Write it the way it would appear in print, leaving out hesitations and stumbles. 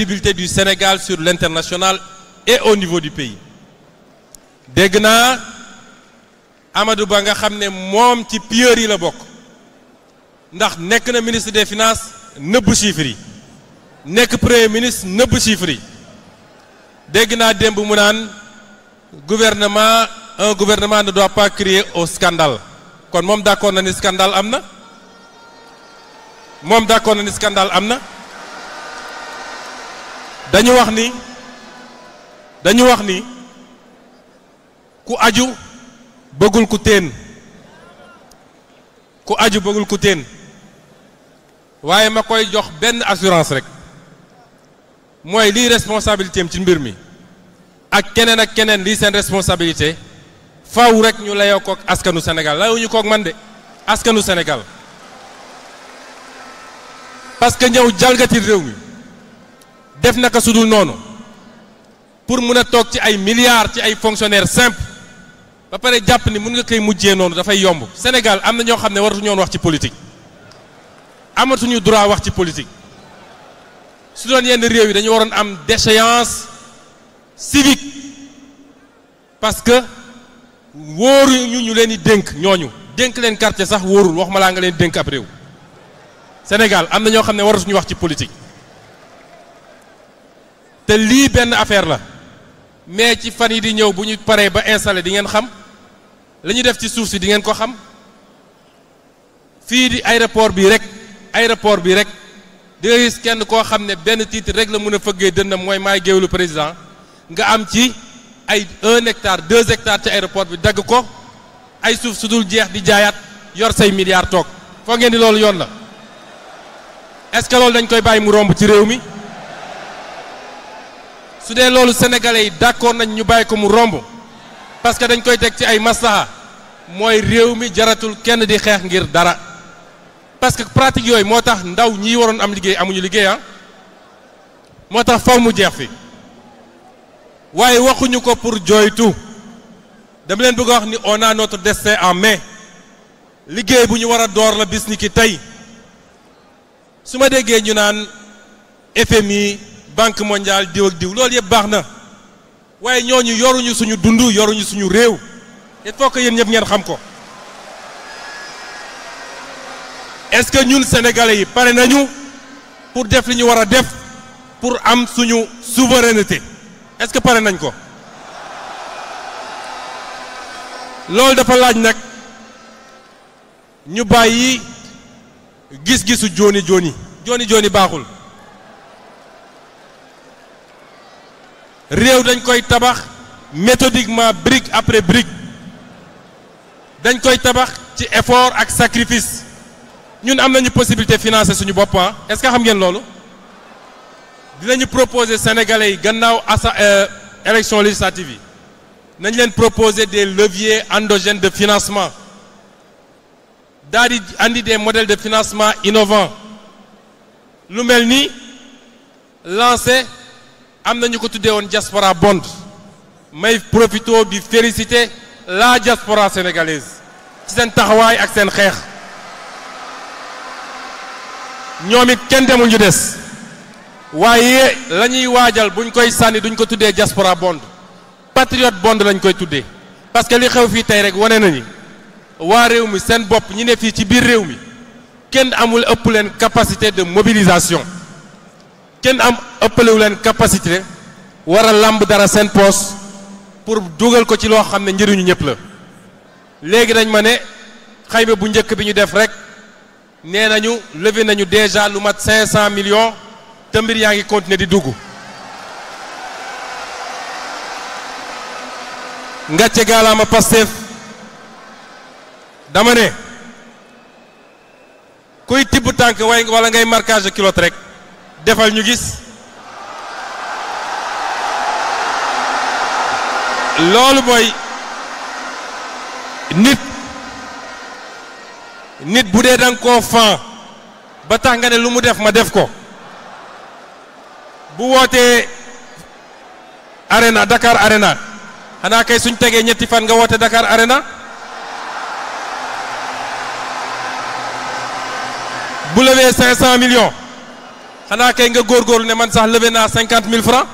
crédibilité du Sénégal sur l'international et au niveau du pays. dégg naa Amadou Ba nga xam ne moom ci pilleurs yi la bokk ndax nekk na ministre des finances nëbb chiffres yi nekk premier ministre nëbb chiffres yi dégg naa démb mu naan un gouvernement ne doit pas crier au scandale kon moom d'accord na ni scandale am na moom d'accord na ni scandale am na dañu wax ni ku aju bëggul ku teen waaye ma koy jox benn assurance rek mooy lii responsabilité am ci mbir mi ak keneen lii seen responsabilité faw rek ñu layoo kook askanu Sénégal layuñu kook man de askanu Sénégal parce que ñëw jalgati réew mi def naka sudul noonu pour mun a toog ci ay milliards ci ay fonctionnaires simples ba pare jàpp ni mun nga koy mujjee noonu dafay yomb Sénégal am na ñoo xam ne waratuñu woon wax ci politique amatuñu droit wax ci politique su doon yenn réew yi dañu waroon am déchéance civique parce que wóoruñu ñu leen di dénk ñooñu dénk leen quartier sax wóorul wax ma laa nga leen dénk ab réew Sénégal am na ñoo xam ne waratuñu wax ci politique te lii benn affaire la mais ci fan yi di ñëw bu ñu paree ba installé di ngeen xam la ñu def ci suuf si di ngeen ko xam fii di aéroport bi rek di nga gis kenn koo xam ne benn titre rek la mën a fëggee dënnam mooy maay géewlu président nga am ci ay 1 hectare 2 hectares ci aéroport bi dagg ko ay suuf su dul jeex di jaayaat yor say milliards toog foo ngeen di loolu yoon la est-ce que loolu dañ koy bàyyi mu romb ci réew mi su dee loolu sénégalais yi d'accord nañ ñu bàyyi ko mu romb parce que dañ koy teg ci ay maslaha mooy réew mi jaratul kenn di xeex ngir dara parce que pratique yooyu moo tax ndaw ñi waroon am liggéey amuñu liggéey moo tax faw mu jeex fi waaye waxuñu ko pour jooytu dama leen bëgg a wax ni on a notre destin en main liggéey bu ñu war a door la bis ni ki tey su ma déggee ñu naan FMI Banque mondiale diw ak diw loolu yëpp baax na waaye ñooñu yoruñu suñu dund yoruñu suñu réew il faut que yéen ñëpp ngeen xam ko est-ce que ñun sénégalais yi pare nañu pour def li ñu war a def pour am suñu souveraineté est-ce que pare nañ ko loolu dafa laaj nag ñu bàyyi gis-gisu jooni baaxul réew dañ koy tabax méthodiquement brique après brique dañ koy tabax ci effort ak sacrifice ñun am nañu possibilité financer suñu bopp est-ce que xam ngeen loolu dinañu proposer sénégalais yi gannaaw élection législative yi nañ leen proposer des leviers endogènes de financement daal di andi des modèles de financement innovants lu mel ni lancé am na ñu ko tuddee woon diaspora bond may profito di féliciter la diaspora sénégalaise ci seen taxawaay ak seen xeex ñoom it kenn demul ñu des waaye la ñuy waajal buñ koy sànni duñ ko tuddee diaspora bond patriote bond lañ koy tuddee parce que li xew fii tey rek wane nañu waa réew mi seen bopp ñi ne fii ci biir réew mi kenn amul ëpp leen capacité de mobilisation kenn ëppalewu leen capacité war a lamb dara seen poos pour dugal ko ci loo xam ne njëriñu ñëpp la léegi dañ ma ne xayma bu njëkk bi ñu def rek nee nañu levé nañu déjà lu mat 500 millions te mbir yaa ngi continuer di dugg ngàcce gaalaama Pastef dama ne kuy tibb tànk wala ngay marquage de culotte rek defal ñu gis loolu mooy nit bu dee danga koo fan ba tax nga ne lu mu def ma def ko bu wootee arena Dakar arena xanaa kay suñ tegee ñetti fan nga woote Dakar arena bu levee 500 millions xanaa kay nga góorgóorlu ne man sax levé naa 50 000 francs